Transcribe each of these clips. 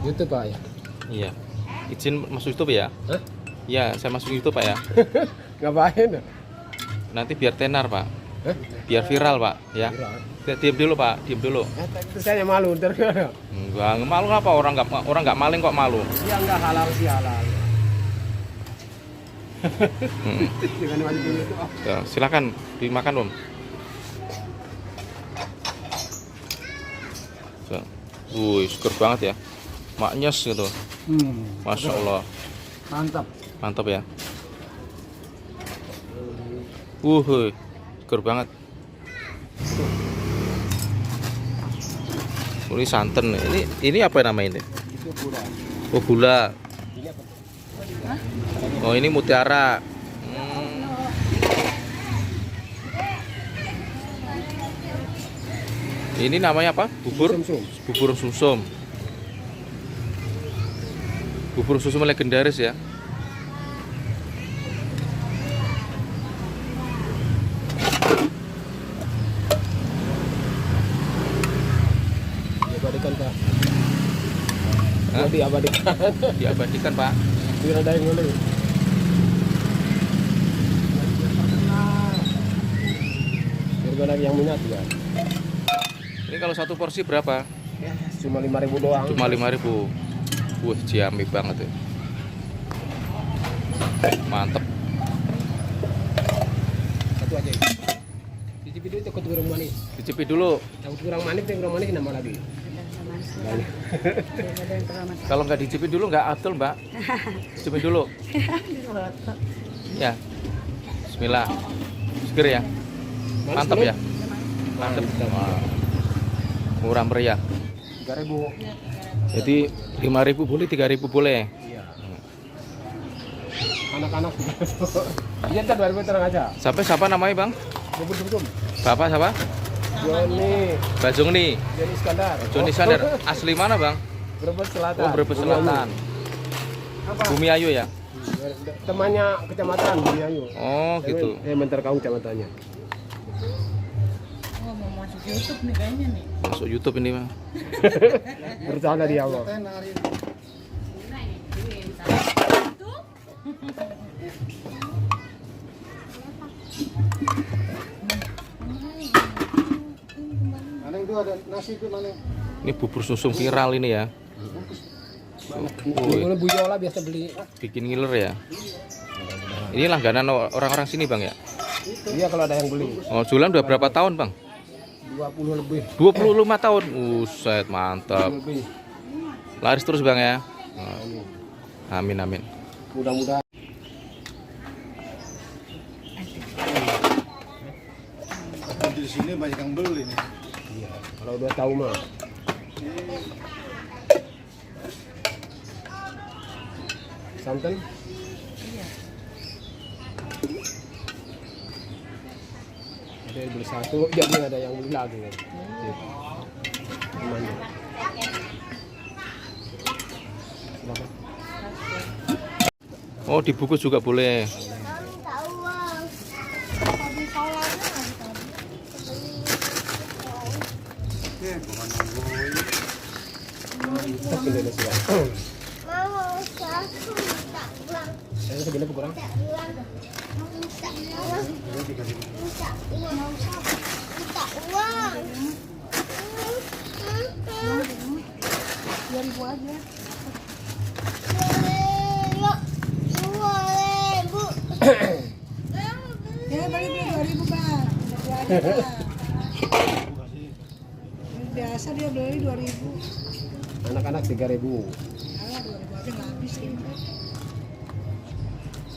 YouTube Pak ya? Iya. Izin masuk YouTube ya? Hah? Iya, saya masuk YouTube Pak ya. Ngapain? Nanti biar tenar Pak. Hah? Biar viral Pak ya. Diam dulu Pak, diam dulu. Itu saya malu ntar. Enggak malu apa, orang nggak maling kok malu. Ya enggak halal sih halal. Jangan maju dulu itu. Ya, silakan dimakan Om. So. Seger banget ya. Maknyes gitu. Masya Allah. Mantap. Mantap ya. Seger banget. Ini santan. Ini apa namanya ini? Itu gula. Oh, gula. Ini apa? Oh, ini mutiara. Ini namanya apa? Bubur? Sumsum. Bubur sumsum. Bubur sumsum legendaris ya. Diabadikan Pak. Hah? Oh, diabadikan. Diabadikan Pak. Diradain dulu. Biar banyak yang minat ya. Ini kalau satu porsi berapa? Ya, cuma 5.000 doang. Cuma 5.000. Wah, ciamik banget ya. Mantep. Satu aja. Cicipi dulu takut kurang manis. Cicipi dulu. Takut kurang manis, kurang manis nambah lagi. Kalau nggak dicipin dulu nggak atul Mbak. Cicipin dulu. Ya. Bismillah. Seger ya. Mantap ya. Mantap. Wah. Murah meriah. 3.000. Jadi 5.000 boleh, 3.000 boleh. Iya. Anak-anak. Iya, ntar 2.000 terang aja. Siapa namanya Bang? Bubur-bubur. Bapak siapa? Joni. Bajung nih. Joni Iskandar. Joni Iskandar. Asli mana Bang? Brebes Selatan. Oh, Brebes Selatan. Apa? Bumi Ayu ya? Temannya kecamatan Bumi Ayu. Oh gitu. Mentar Kaung kecamatannya. Oh, mau masuk YouTube nih kayaknya nih. Masuk YouTube ini Bang. Bercanda dia Allah. Mana itu ada nasi itu mana? Ini bubur sumsum viral ini ya. Ini Bu Yola biasa beli. Bikin ngiler ya. Ini langganan orang-orang sini Bang ya? Iya kalau ada yang beli. Oh, jualan udah berapa tahun Bang? 20 lebih. 25 tahun. Buset, mantap. Lebih. Laris terus Bang ya. Amin amin. Mudah-mudahan. Di sini banyak yang beli nih. Iya. Kalau udah tahu mah. Santan? Iya. Ada yang beli satu, jadi ada yang beli lagi kan. Gimana? Silakan. Oh, dibungkus juga boleh. Oke, bukan nungguin. Tak pilih sih. Mau satu minta uang, Saya segini kurang. minta uang, minta uang, minta uang, minta uang. 2.000 aja. 2.000. Ya, balik 2.000 Bang. 2 aja Bang. Biasa dia beli 2.000. Anak-anak 3.000. Alah 2.000 aja nggak habis ini.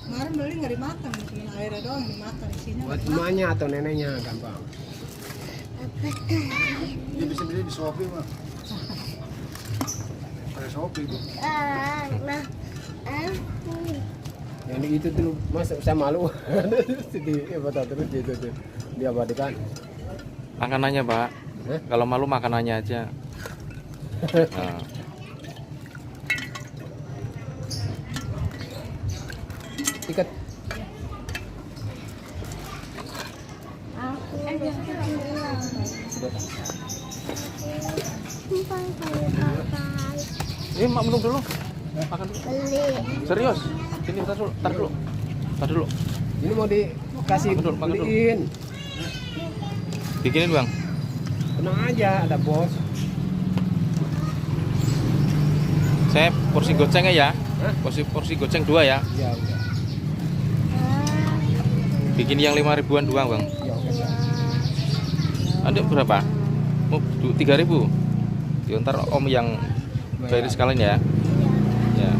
Kemarin beli nggak dimakan, cuma airnya doang yang dimakan isinya. Buat emaknya atau neneknya gampang. Dia bisa beli di Shopee mah. Ada Shopee itu. Nah, Yang di itu dulu Mas saya malu. Di foto terus di itu tuh. Diabadikan. Makanannya Pak. Kalau malu makanannya aja. Nah. Ikat. aku Ini mak minum dulu. Makan dulu. Beli. Serius? Sini tar dulu. Ini mau dikasih Makan dulu. beliin. Bikinin bang. Tenang aja, ada bos. Saya porsi gocengnya ya. Hah? Porsi goceng 2 ya. Ya udah. Bikin yang 5 ribuan doang bang. Ya udah. Ada berapa? Mau 3.000. Ya, ntar om yang bayar sekalian ya. Ya.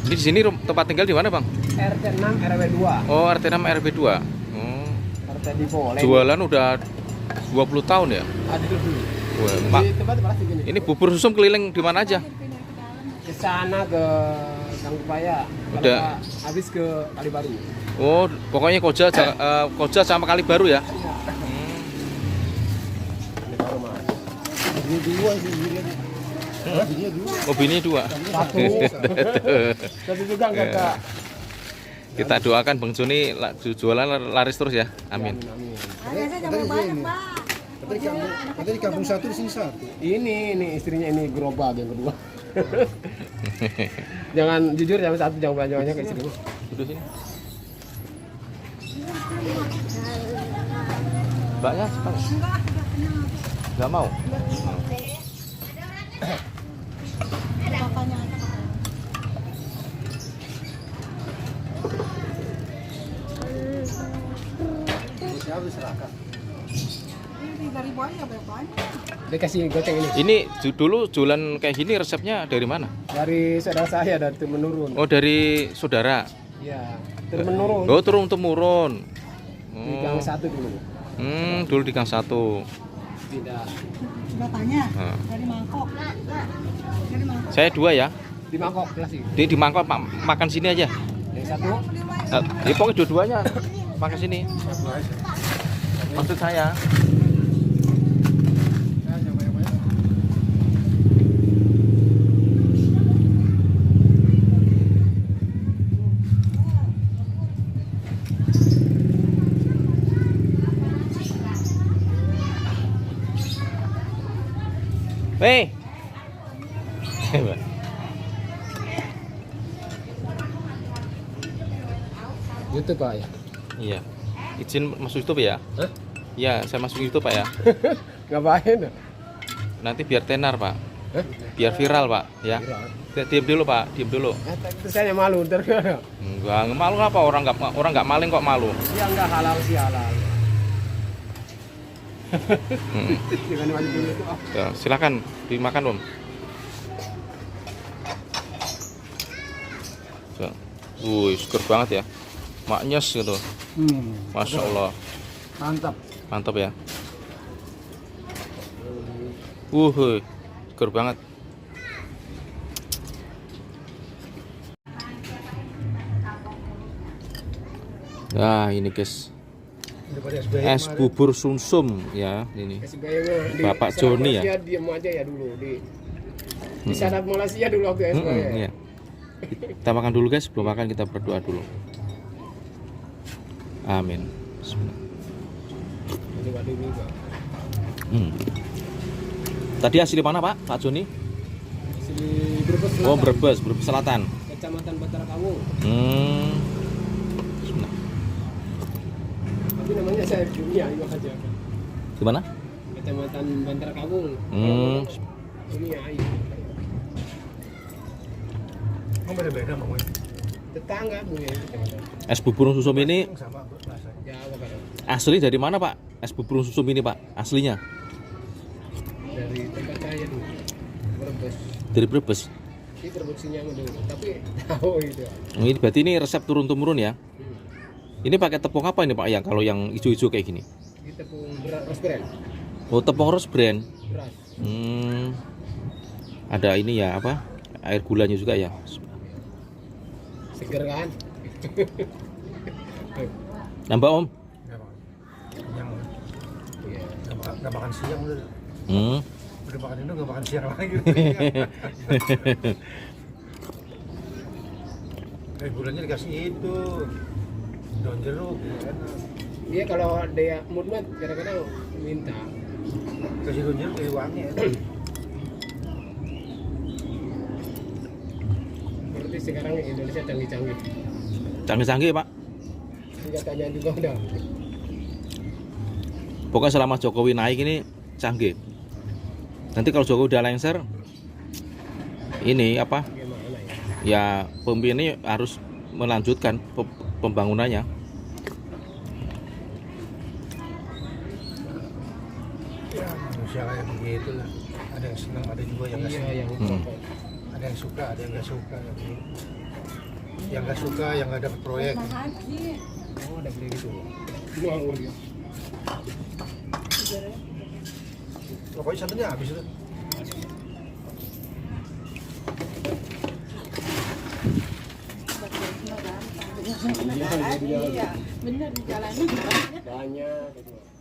Ini di sini tempat tinggal di mana bang? RT 6 RW 2. Oh RT 6 RW 2. Oh. RT di Boleh. Jualan udah 20 tahun ya? Ada dulu. Wah, Pak, Di tempat plastik ini. ini bubur susum keliling di mana aja? Ke sana ke Gang Upaya. Udah. Habis ke Kalibaru. Oh, pokoknya Koja sama Kalibaru ya? Kalibaru mas. Ini dua sih, ini dua. Oh, bini 2. Satu. Satu juga enggak Kak. Kita doakan Bang Joni jualan laris terus ya. Amin. Amin. Ada saya jangan banyak, Pak. Ada di kampung satu, di sini satu. Ini istrinya ini gerobak yang kedua. Jangan jujur jangan satu jangan banyak-banyak kayak istrinya. Duduk sini. Mbaknya sekarang nggak mau. Bapaknya Siapa diserahkan? ini 3.000 aja bapaknya. Dikasih goceng ini Ini dulu jualan kayak gini resepnya dari mana? dari saudara saya dari turun menurun. Oh, dari saudara. Iya, turun menurun. Oh, turun temurun. Di Gang 1 dulu. Dulu di Gang 1. Tidak. Bapaknya Nah. dari mangkok. Dari mangkok. Saya 2 ya. Di mangkok plastik. Di mangkok makan sini aja. Yang satu Ya pokoknya dua-duanya makan sini. Maksud saya. Hei. YouTube Pak ya. Iya. Izin masuk YouTube ya? Hah? Iya, saya masuk YouTube Pak ya. Ngapain? Nanti biar tenar Pak. Hah? Biar viral Pak ya. Diam dulu Pak, diam dulu. Terus saya malu ntar. Enggak, malu apa orang nggak maling kok malu. Ya enggak halal sih halal. Jangan maju dulu tuh. Ya, silakan dimakan Om. Seger banget ya. Maknyes gitu. Masya Allah. Mantap. Mantap ya. Seger banget. Nah ini guys, es bubur sumsum ya ini. Kasih bayangnya di Bapak sana Joni ya? Malaysia, diem aja ya dulu di sana Malaysia dulu waktu es ya. Iya. Kita makan dulu guys, sebelum makan kita berdoa dulu. Amin. Bismillah. Ini waduh juga. Tadi asli mana Pak Joni? Di Brebes Selatan. Oh Brebes Selatan. Kecamatan Bantara Kawung. Bismillah. Tapi namanya saya dunia itu aja. Gimana? Kecamatan Bantara Kawung. Dunia itu. Oh, beda-beda mau Tetangga Bu ya kecamatan. Es bubur sumsum ini sama rasanya. Jawa kan. asli dari mana Pak? Es bubur sumsum ini Pak, aslinya? Dari tempat saya dulu. Brebes. Dari Brebes. Ini produksinya dulu. Tapi tahu itu. Ini berarti ini resep turun temurun ya? Ini pakai tepung apa ini Pak ya? Kalau yang hijau-hijau kayak gini? Ini tepung beras brand. Oh tepung Rose Brand. Beras. Ada ini ya apa? Air gulanya juga ya. Seger kan? Nambah Om? Yang Iya. nggak makan siang udah. Udah makan ini nggak makan siang lagi. Bulannya dikasih itu daun jeruk ya kan. Dia kalau dia mood kadang-kadang minta. Kasih daun jeruk kayak wangi ya. Berarti sekarang Indonesia canggih-canggih. Canggih-canggih Pak. Senjatanya juga udah. Pokoknya selama Jokowi naik ini canggih. Nanti kalau Jokowi udah lengser, ini apa? Gimana ya? Ya pemimpin ini harus melanjutkan pembangunannya. Ya manusia kayak begitu lah. Ada yang senang, ada juga yang nggak Iya, senang. yang Ada yang suka, ada yang nggak suka. Yang nggak suka, yang nggak dapat proyek. Haji. oh ada beli gitu. Mau dia. Pokoknya santannya habis itu. Iya, bener di jalan. Banyak gitu.